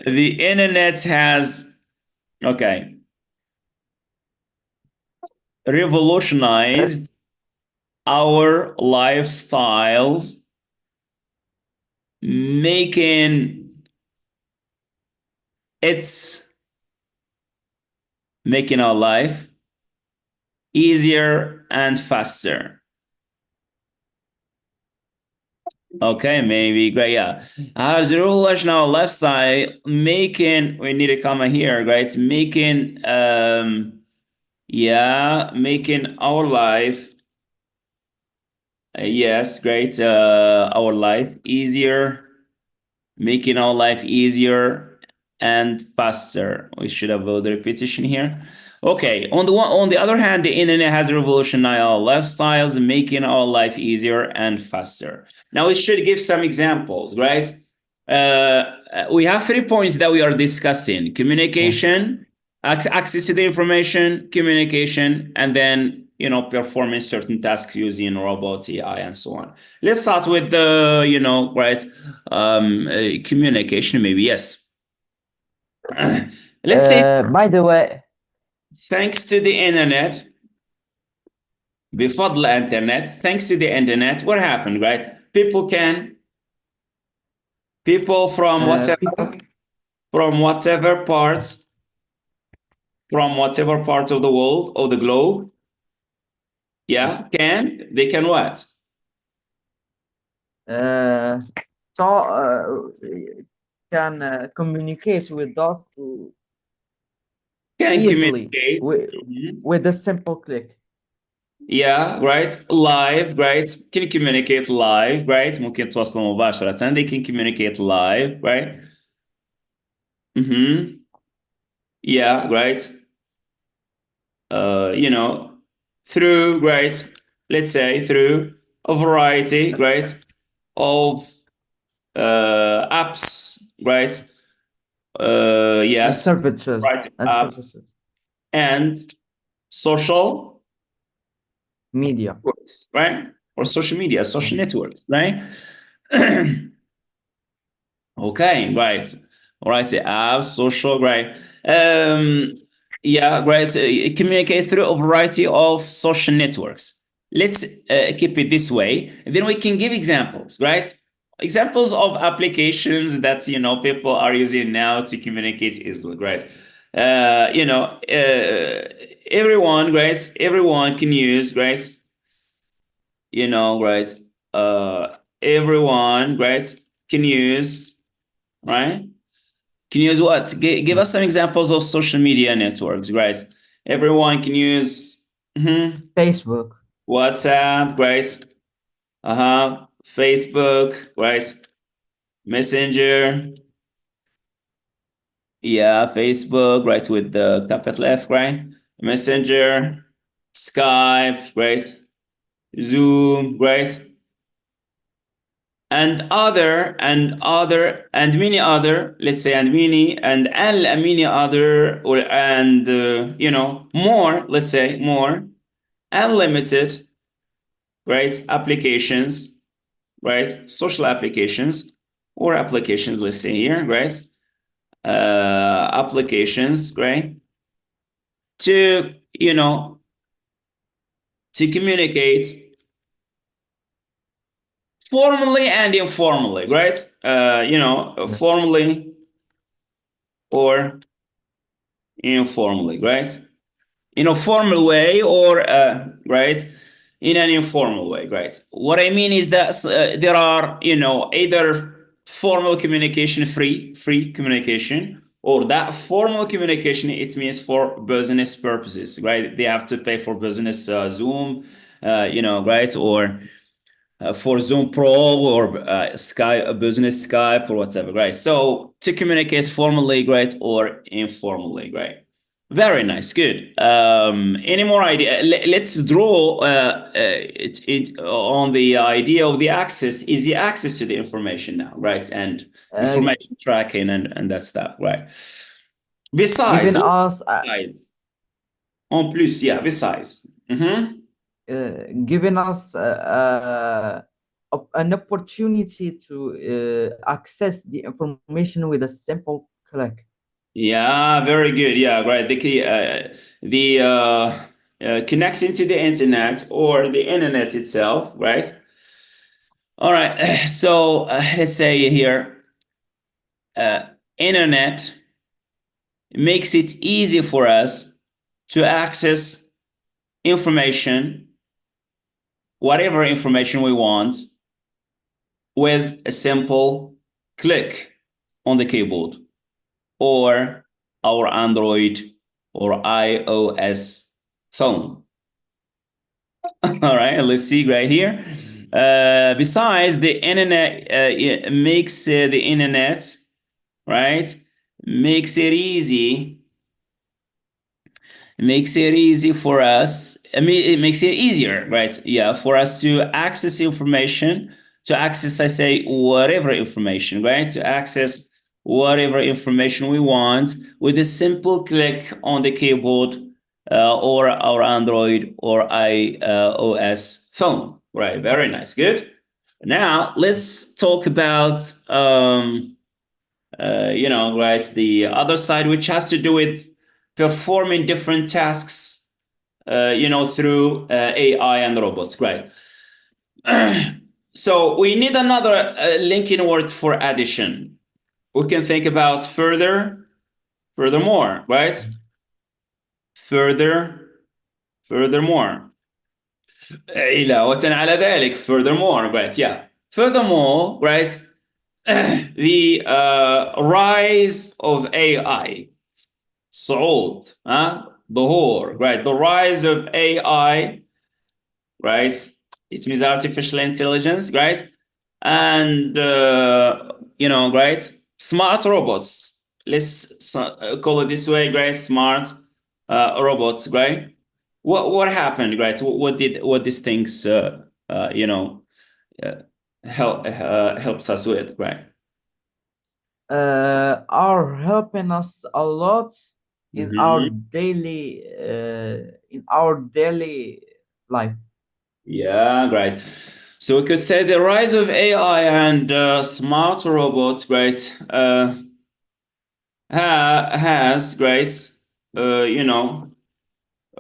The internet has, okay, revolutionized our lifestyles, making it's making our life easier and faster. Okay, maybe great. Yeah, as a revolutionary lifestyle, making we need a comma here, right? Making our life, yes, great. Our life easier, making our life easier and faster. We should avoid the repetition here. Okay, on the other hand, the internet has revolutionized our lifestyles, making our life easier and faster. Now we should give some examples, right? We have 3 points that we are discussing: Yes. communication, access to the information, communication, and then performing certain tasks using robots, AI, and so on. Let's start with the right, communication. Maybe yes. Let's say. By the way, thanks to the internet, بفضل internet, thanks to the internet, what happened, right? People from People from whatever parts, from whatever part of the world, of the globe, yeah, they can what? uh, can communicate with us Can easily communicate. Mhm. with a simple click. Yeah, right. Live, right. Can communicate live, right. ممكن تواصلوا مباشرة. They can communicate live, right. Yeah, right. You know, through, right. Let's say through a variety, right, of apps, right. And Yes, services right. and Apps services and social media. networks, right? Or social media, social Mhm. networks, right? Okay, right. All right, the apps, social, right. Um, yeah, right. So you communicate through a variety of social networks. Let's keep it this way. Then we can give examples, right? Examples of applications that people are using now to communicate easily, right? Everyone, right? Everyone can use, right? Right? Everyone, right? Can use, right? Can use what? Give us some examples of social media networks, guys. Everyone can use Facebook, WhatsApp, right? Facebook, right? Messenger, yeah, Facebook, right? With the capital F, right? Messenger, Skype, right? Zoom, right? And many other, let's say, and many other, or and more, let's say, more unlimited, right, applications, right, social applications, or applications, let's say here, right, applications, right, to to communicate formally and informally, right, yeah. formally or informally, right? In a formal way, or right, in an informal way, right? What I mean is that there are either formal communication, free communication, or that formal communication, it means for business purposes, right? They have to pay for business, Zoom, right, or for Zoom Pro, or Skype, a business Skype, or whatever, right? So to communicate formally, right, or informally, right? Very nice, good. Any more idea? Let's draw it on the idea of the access, easy access to the information now, right? And Uh, information tracking and that stuff, right? giving Besides, us besides, en plus, yeah, besides. giving us an opportunity to access the information with a simple click. Yeah, very good. Yeah, right. The key, the connection to the internet, or the internet itself, right? All right. So let's say here, uh, internet makes it easy for us to access information, whatever information we want, with a simple click on the keyboard, or our Android or iOS phone. All right, let's see right here. Besides, the internet makes the internet, right? Makes it easy. It makes it easy for us. I mean, it makes it easier, right? Yeah, for us to access information, to access, I say, whatever information, right? To access whatever information we want with a simple click on the keyboard, or our Android or iOS phone, right? Very nice, good. Now let's talk about right, the other side, which has to do with performing different tasks, through AI and robots. Great. So we need another linking word for addition. We can think about furthermore, right? Furthermore. علاوة على ذلك, furthermore, right? Yeah. Furthermore, right? The rise of AI, صعود, ظهور, right? The rise of AI, right? It means artificial intelligence, right? And right? Smart robots. Let's call it this way, right? Smart robots, right? What happened, right? What these things uh, helps us with, right? Are helping us a lot Mm-hmm. in our daily life. Yeah, great. So we could say the rise of AI and smart robots, right, has, great,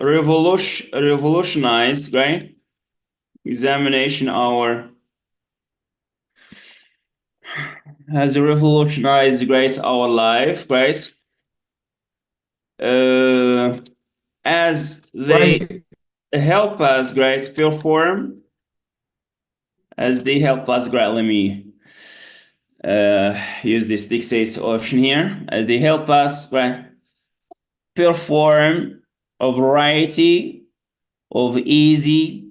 revolutionized, right, examination our has revolutionized, great, our life, right, uh, as they Why? help us, great, perform, as they help us, great. Let me use this dictate option here, as they help us, right, perform a variety of easy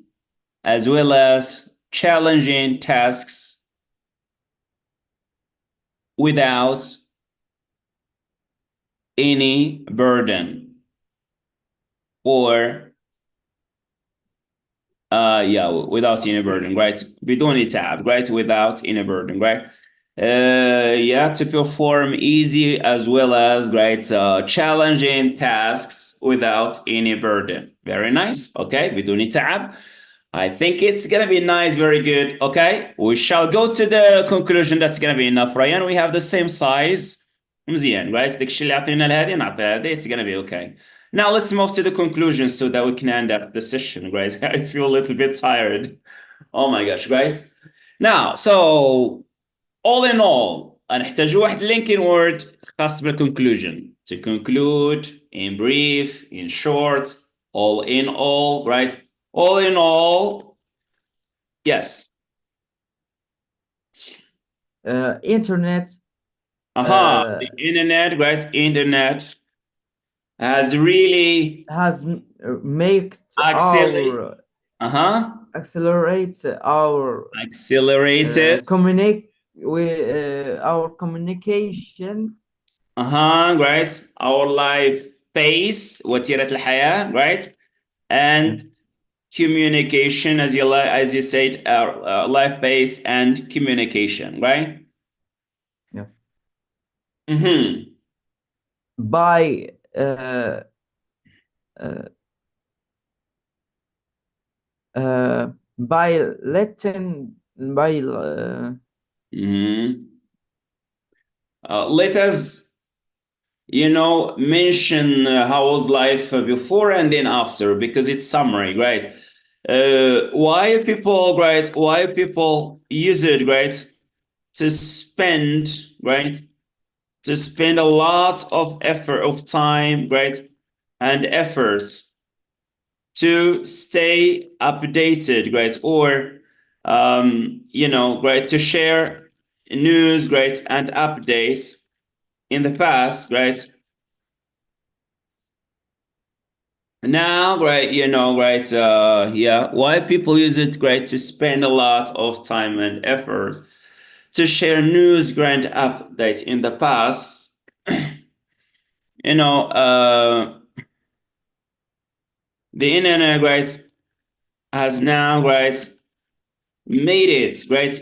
as well as challenging tasks without any burden or without any burden, right? بدون تعب, right? Without any burden, right? To perform easy as well as great challenging tasks without any burden. Very nice. Okay, بدون تعب. I think it's gonna be nice, very good. Okay, we shall go to the conclusion. That's gonna be enough, Ryan. We have the same size. مزيان, right? داك الشيء اللي عطينا لهذه نعطيها هذه. It's gonna be okay. Now let's move to the conclusion so that we can end up the session, guys. I feel a little bit tired. Oh my gosh, guys. Now, so all in all, هنحتاج واحد linking word خاص بالconclusion. To conclude, in brief, in short, all in all, right? All in all, yes. Internet The internet, guys, internet has really has made accelerate, our uh-huh, accelerate our accelerated, communicate with our communication. right? Our life pace, وتيرة الحياة, right? Yeah, And communication, as you said, life pace and communication, right? yeah. Mm-hmm. By uh, uh, by letting by Mm-hmm. Let us, mention how was life before and then after, because it's summary, right? Why people use it, right? To spend, right? To spend a lot of effort, of time, right? And efforts to stay updated, right? Or, right? To share news, right? And updates in the past, right? Now, right, right, why people use it, right, to spend a lot of time and effort to share news, grand updates in the past, you know, uh, the internet, right, has now, right, made it, right,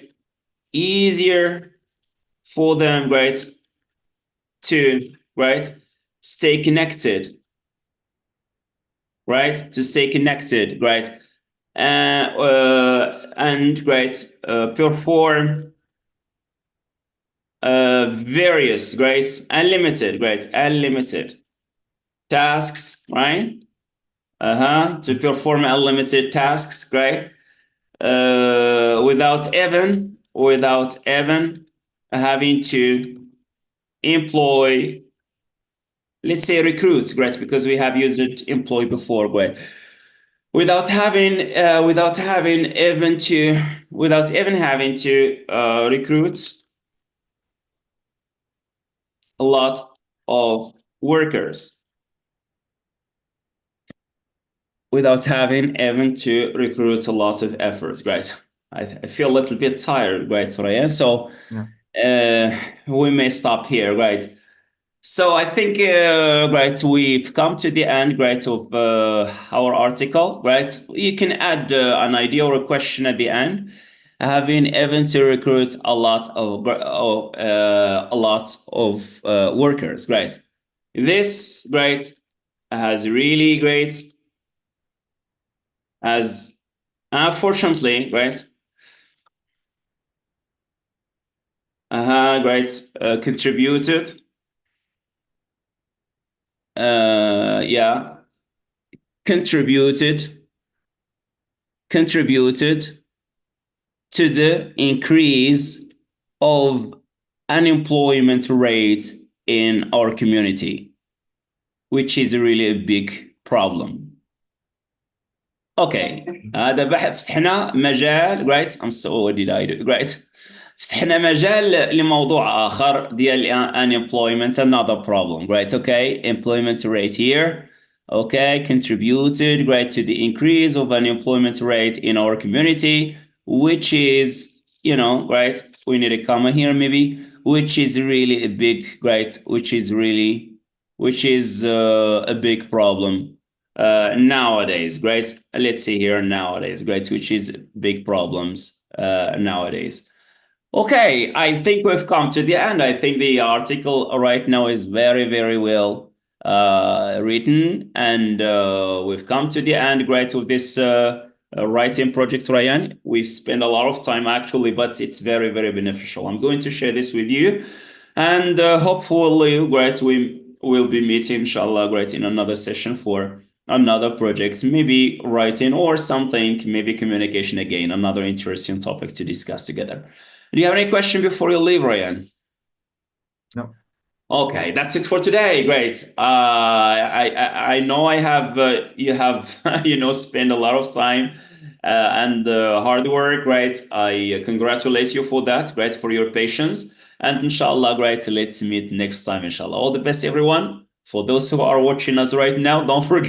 easier for them, right, to, right, stay connected, right, to stay connected, right, and, right, perform various, right, unlimited, right, unlimited tasks, right? To perform unlimited tasks, right? Without even having to employ, let's say, recruits, right? Because we have used employ before, right? Without even having to recruit a lot of workers, without having even to recruit a lot of efforts, right? I feel a little bit tired, right, Soraya? So Yeah. we may stop here, right? So I think, right, we've come to the end, right, of our article, right? You can add an idea or a question at the end. Having even to recruit a lot of workers, right? This, right, has really great, has unfortunately, right, right, contributed, yeah, contributed contributed to the increase of unemployment rate in our community, which is really a big problem. اوكي هذا بحث فتحنا مجال right I'm so did I do right فتحنا مجال لموضوع آخر ديال unemployment another problem right okay employment rate here okay contributed right to the increase of unemployment rate in our community which is right we need a comma here maybe which is really a big right which is a big problem nowadays, great. Let's see here nowadays, great, which is big problems nowadays. Okay, I think we've come to the end. I think the article right now is very, very well written, and we've come to the end, great, with this writing project, Rayane. We've spent a lot of time actually, but it's very, very beneficial. I'm going to share this with you, and hopefully, great, we will be meeting, inshallah, great, in another session for another project, maybe writing or something, maybe communication again, another interesting topic to discuss together. Do you have any question before you leave, Ryan? No. Okay, that's it for today. Great. I know you have spent a lot of time and hard work. Great. I congratulate you for that. Great for your patience. And inshallah, great. Let's meet next time. Inshallah. All the best, everyone. For those who are watching us right now, don't forget